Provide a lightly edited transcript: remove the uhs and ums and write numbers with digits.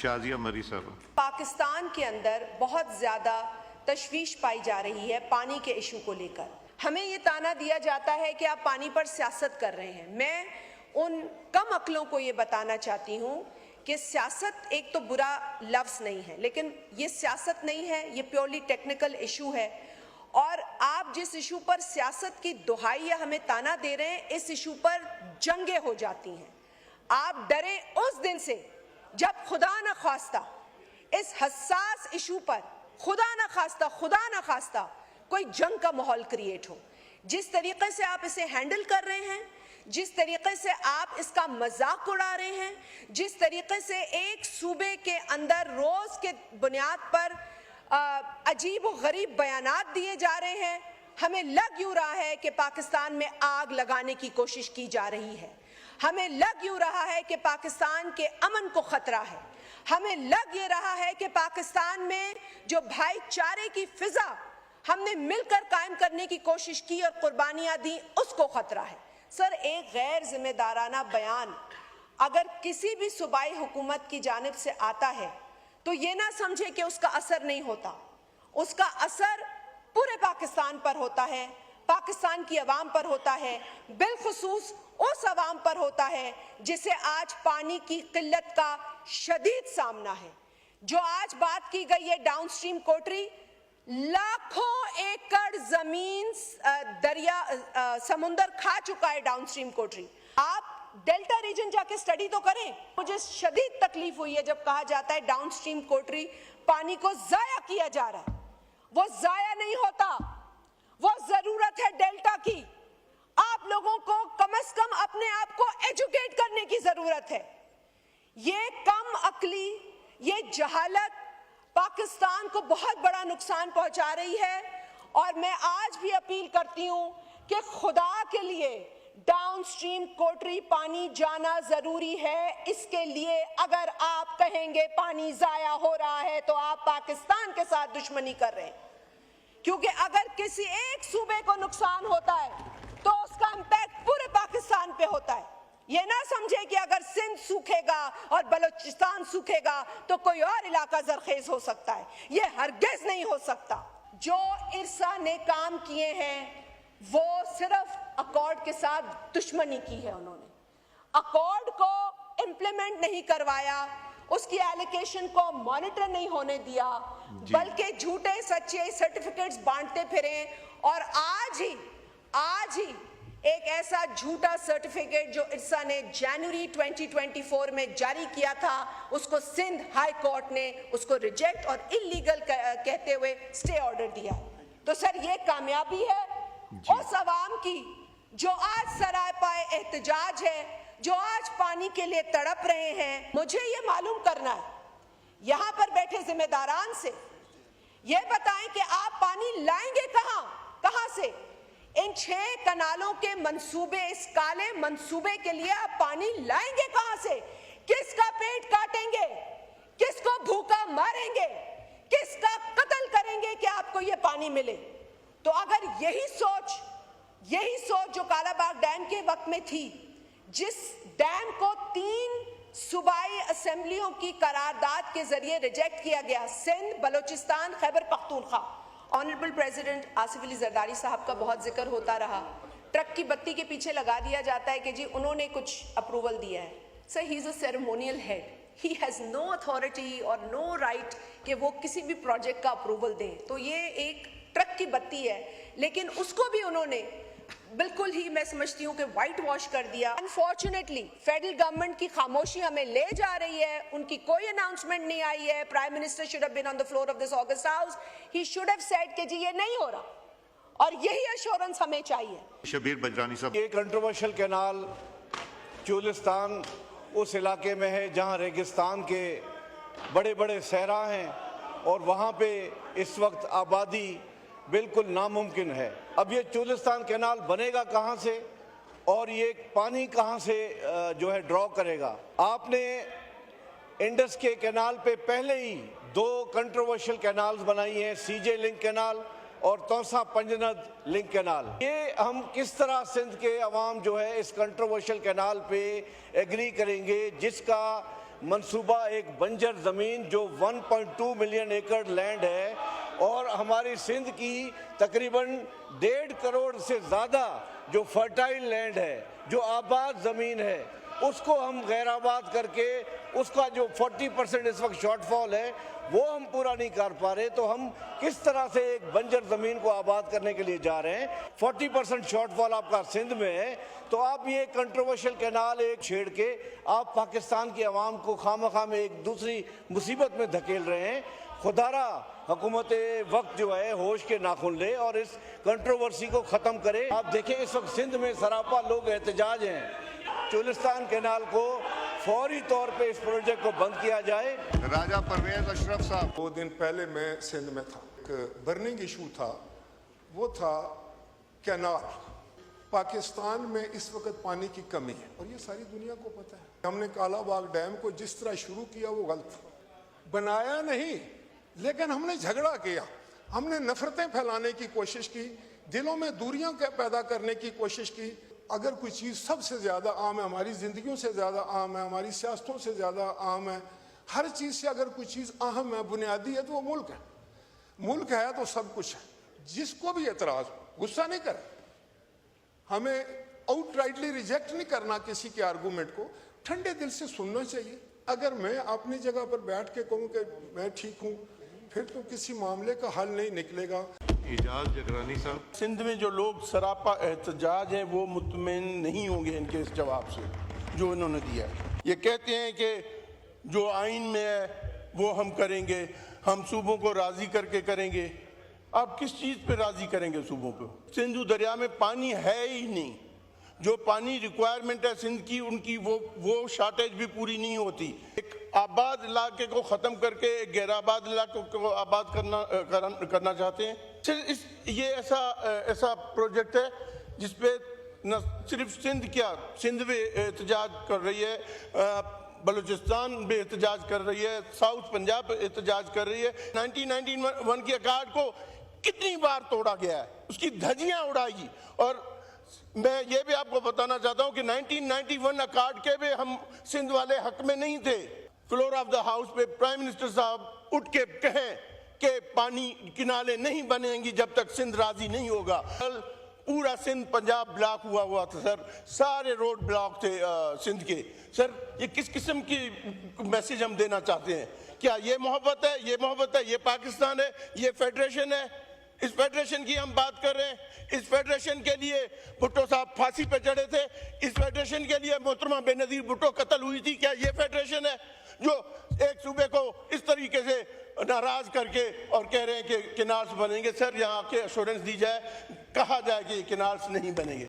شازیہ مری صاحب۔ پاکستان کے اندر بہت زیادہ تشویش پائی جا رہی ہے پانی کے ایشو کو لے کر۔ ہمیں یہ تانا دیا جاتا ہے کہ آپ پانی پر سیاست کر رہے ہیں۔ میں ان کم عقلوں کو یہ بتانا چاہتی ہوں کہ سیاست ایک تو برا لفظ نہیں ہے، لیکن یہ سیاست نہیں ہے، یہ پیورلی ٹیکنیکل ایشو ہے، اور آپ جس ایشو پر سیاست کی دہائی یا ہمیں تانا دے رہے ہیں، اس ایشو پر جنگیں ہو جاتی ہیں۔ آپ ڈریں اس دن سے جب خدا نہ خواستہ اس حساس ایشو پر خدا نہ خواستہ کوئی جنگ کا ماحول کریٹ ہو۔ جس طریقے سے آپ اسے ہینڈل کر رہے ہیں، جس طریقے سے آپ اس کا مذاق اڑا رہے ہیں، جس طریقے سے ایک صوبے کے اندر روز کے بنیاد پر عجیب و غریب بیانات دیے جا رہے ہیں، ہمیں لگ یوں رہا ہے کہ پاکستان میں آگ لگانے کی کوشش کی جا رہی ہے۔ ہمیں لگ یوں رہا ہے کہ پاکستان کے امن کو خطرہ ہے۔ ہمیں لگ یہ رہا ہے کہ پاکستان میں جو بھائی چارے کی فضا ہم نے مل کر قائم کرنے کی کوشش کی اور قربانیاں دیں، اس کو خطرہ ہے۔ سر، ایک غیر ذمہ دارانہ بیان اگر کسی بھی صوبائی حکومت کی جانب سے آتا ہے تو یہ نہ سمجھے کہ اس کا اثر نہیں ہوتا۔ اس کا اثر پورے پاکستان پر ہوتا ہے، پاکستان کی عوام پر ہوتا ہے، بالخصوص اس عوام پر ہوتا ہے جسے آج پانی کی قلت کا شدید سامنا ہے۔ جو آج بات کی گئی ہے ڈاؤن سٹریم کوٹری، لاکھوں ایکڑ زمین دریا سمندر کھا چکا ہے ڈاؤن سٹریم کوٹری۔ آپ ڈیلٹا ریجن جا کے سٹڈی تو کریں۔ مجھے شدید تکلیف ہوئی ہے جب کہا جاتا ہے ڈاؤن سٹریم کوٹری پانی کو ضائع کیا جا رہا ہے۔ وہ ضائع نہیں ہوتا، وہ ضرورت ہے ڈیلٹا کی۔ آپ لوگوں کو کم از کم اپنے آپ کو ایجوکیٹ کرنے کی ضرورت ہے۔ یہ کم عقلی، یہ جہالت پاکستان کو بہت بڑا نقصان پہنچا رہی ہے، اور میں آج بھی اپیل کرتی ہوں کہ خدا کے لیے ڈاؤن سٹریم کوٹری پانی جانا ضروری ہے۔ اس کے لیے اگر آپ کہیں گے پانی ضائع ہو رہا ہے تو آپ پاکستان کے ساتھ دشمنی کر رہے ہیں، کیونکہ اگر کسی ایک صوبے کو نقصان ہوتا ہے تو اس کا امپیکٹ پورے پاکستان پہ ہوتا ہے۔ یہ نہ سمجھے کہ اگر سندھ سوکھے گا اور بلوچستان سوکھے گا تو کوئی اور علاقہ زرخیز ہو سکتا ہے۔ یہ ہرگز نہیں ہو سکتا۔ جو ارسا نے کام کیے ہیں وہ صرف اکارڈ کے ساتھ دشمنی کی ہے۔ انہوں نے اکارڈ کو امپلیمنٹ نہیں کروایا، اس کی ایلیکیشن کو مانیٹر نہیں ہونے دیا، بلکہ جھوٹے سچے سرٹیفکیٹس بانٹتے پھرے، اور آج ہی ایک ایسا جھوٹا سرٹیفکیٹ جو ارسا نے جنوری 2024 میں جاری کیا تھا، اس کو سندھ ہائی کورٹ نے اس کو ریجیکٹ اور انلیگل کہتے ہوئے سٹے آرڈر دیا۔ تو سر، یہ کامیابی ہے اس عوام کی جو آج سرائے پائے احتجاج ہے، جو آج پانی کے لیے تڑپ رہے ہیں۔ مجھے یہ معلوم کرنا ہے یہاں پر بیٹھے ذمہ داران سے، یہ بتائیں کہ آپ پانی لائیں گے کہاں سے؟ ان 6 کنالوں کے منصوبے، اس کالے منصوبے کے لیے آپ پانی لائیں گے کہاں سے؟ کس کا پیٹ کاٹیں گے؟ کس کو بھوکا ماریں گے؟ کس کا قتل کریں گے کہ آپ کو یہ پانی ملے؟ تو اگر یہی سوچ جو کالا باغ ڈیم کے وقت میں تھی، جس ڈیم کو 3 صوبائی اسمبلیوں کی قرارداد کے ذریعے ریجیکٹ کیا گیا، سندھ، بلوچستان، خیبر پختونخوا، آنریبل پریزیڈنٹ آصف علی زرداری صاحب کا بہت ذکر ہوتا رہا۔ ٹرک کی بتی کے پیچھے لگا دیا جاتا ہے کہ جی انہوں نے کچھ اپروول دیا ہے۔ Sir, he is a ceremonial head, he has no authority اور نو رائٹ کہ وہ کسی بھی پروجیکٹ کا اپروول دیں۔ تو یہ ایک ٹرک کی بتی ہے، لیکن اس کو بھی انہوں نے بالکل ہی، میں سمجھتی ہوں کہ وائٹ واش کر دیا۔ انفارچونیٹلی فیڈرل گورنمنٹ کی خاموشی ہمیں لے جا رہی ہے، ان کی کوئی اناؤنسمنٹ نہیں آئی ہے۔ Prime minister should have been on the floor of this August House. He should have said کہ جی یہ نہیں ہو رہا، اور یہی ایشورنس ہمیں چاہیے۔ شبیر بجرانی صاحب۔ یہ کنٹروورشل کینال چولستان اس علاقے میں ہے جہاں ریگستان کے بڑے بڑے صحرا ہیں، اور وہاں پہ اس وقت آبادی بالکل ناممکن ہے۔ اب یہ چولستان کینال بنے گا کہاں سے، اور یہ پانی کہاں سے جو ہے ڈرا کرے گا؟ آپ نے انڈس کے کینال پہ پہلے ہی 2 کنٹروورشل کینالز بنائی ہیں، سی جے لنک کینال اور توسا پنجند لنک کینال۔ یہ ہم کس طرح سندھ کے عوام جو ہے اس کنٹروورشل کینال پہ ایگری کریں گے، جس کا منصوبہ ایک بنجر زمین جو 1.2 ملین ایکڑ لینڈ ہے اور ہماری سندھ کی تقریباً 1.5 کروڑ سے زیادہ جو فرٹائل لینڈ ہے، جو آباد زمین ہے، اس کو ہم غیر آباد کر کے اس کا جو 40% اس وقت شارٹ فال ہے وہ ہم پورا نہیں کر پا رہے، تو ہم کس طرح سے ایک بنجر زمین کو آباد کرنے کے لیے جا رہے ہیں۔ 40% شارٹ فال آپ کا سندھ میں ہے، تو آپ یہ کنٹروورشل کینال ایک چھیڑ کے آپ پاکستان کی عوام کو خواہ میں ایک دوسری مصیبت میں دھکیل رہے ہیں۔ خدارا حکومت وقت جو ہے ہوش کے ناخن لے اور اس کنٹروورسی کو ختم کرے۔ آپ دیکھیں اس وقت سندھ میں سراپا لوگ احتجاج ہیں، چولستان کینال کو فوری طور پہ اس پروجیکٹ کو بند کیا جائے۔ راجہ پرویز اشرف صاحب 2 دن پہلے میں سندھ میں تھا، ایک برننگ ایشو تھا، وہ تھا کینال۔ پاکستان میں اس وقت پانی کی کمی ہے اور یہ ساری دنیا کو پتہ ہے۔ ہم نے کالا باغ ڈیم کو جس طرح شروع کیا وہ غلط تھا، بنایا نہیں لیکن ہم نے جھگڑا کیا، ہم نے نفرتیں پھیلانے کی کوشش کی، دلوں میں دوریاں پیدا کرنے کی کوشش کی۔ اگر کوئی چیز سب سے زیادہ عام ہے، ہماری زندگیوں سے زیادہ عام ہے، ہماری سیاستوں سے زیادہ عام ہے، ہر چیز سے اگر کوئی چیز اہم ہے، بنیادی ہے، تو وہ ملک ہے۔ ملک ہے تو سب کچھ ہے۔ جس کو بھی اعتراض ہو غصہ نہیں کرے، ہمیں آؤٹ رائٹلی ریجیکٹ نہیں کرنا کسی کے آرگومنٹ کو، ٹھنڈے دل سے سننا چاہیے۔ اگر میں اپنی جگہ پر بیٹھ کے کہوں کہ میں ٹھیک ہوں، پھر تو کسی معاملے کا حل نہیں نکلے گا۔ اعجاز جگرانی صاحب سندھ میں جو لوگ سراپا احتجاج ہیں وہ مطمئن نہیں ہوں گے ان کے اس جواب سے جو انہوں نے دیا ہے۔ یہ کہتے ہیں کہ جو آئین میں ہے وہ ہم کریں گے، ہم صوبوں کو راضی کر کے کریں گے۔ آپ کس چیز پہ راضی کریں گے صوبوں کو؟ سندھ دریا میں پانی ہے ہی نہیں، جو پانی ریکوائرمنٹ ہے سندھ کی ان کی وہ شارٹیج بھی پوری نہیں ہوتی۔ ایک آباد علاقے کو ختم کر کے ایک غیر آباد علاقے کو آباد کرنا چاہتے ہیں۔ یہ ایسا پروجیکٹ ہے جس پہ نہ صرف سندھ بھی احتجاج کر رہی ہے، بلوچستان بھی احتجاج کر رہی ہے، ساؤتھ پنجاب احتجاج کر رہی ہے۔ 1991 کی اکارڈ کو کتنی بار توڑا گیا ہے، اس کی دھجیاں اڑائی۔ اور میں یہ بھی آپ کو بتانا چاہتا ہوں کہ 1991 اکارڈ کے بھی ہم سندھ والے حق میں نہیں تھے۔ فلور آف دا ہاؤس پہ پرائم منسٹر صاحب اٹھ کے کہیں کہ پانی کنالے نہیں بنیں گی جب تک سندھ راضی نہیں ہوگا۔ پورا سندھ پنجاب بلاک ہوا تھا سر، سارے روڈ بلاک تھے سندھ کے۔ سر یہ کس قسم کی میسج ہم دینا چاہتے ہیں؟ کیا یہ محبت ہے؟ یہ پاکستان ہے؟ یہ فیڈریشن ہے؟ اس فیڈریشن کی ہم بات کر رہے ہیں۔ اس فیڈریشن کے لیے بھٹو صاحب پھانسی پہ چڑھے تھے، اس فیڈریشن کے لیے محترمہ بے نظیر بھٹو قتل ہوئی تھی۔ کیا یہ فیڈریشن ہے جو ایک صوبے کو اس طریقے سے ناراض کر کے اور کہہ رہے ہیں کہ کینالز بنیں گے؟ سر یہاں کے ایشورنس دی جائے، کہا جائے کہ یہ کینالز نہیں بنیں گے۔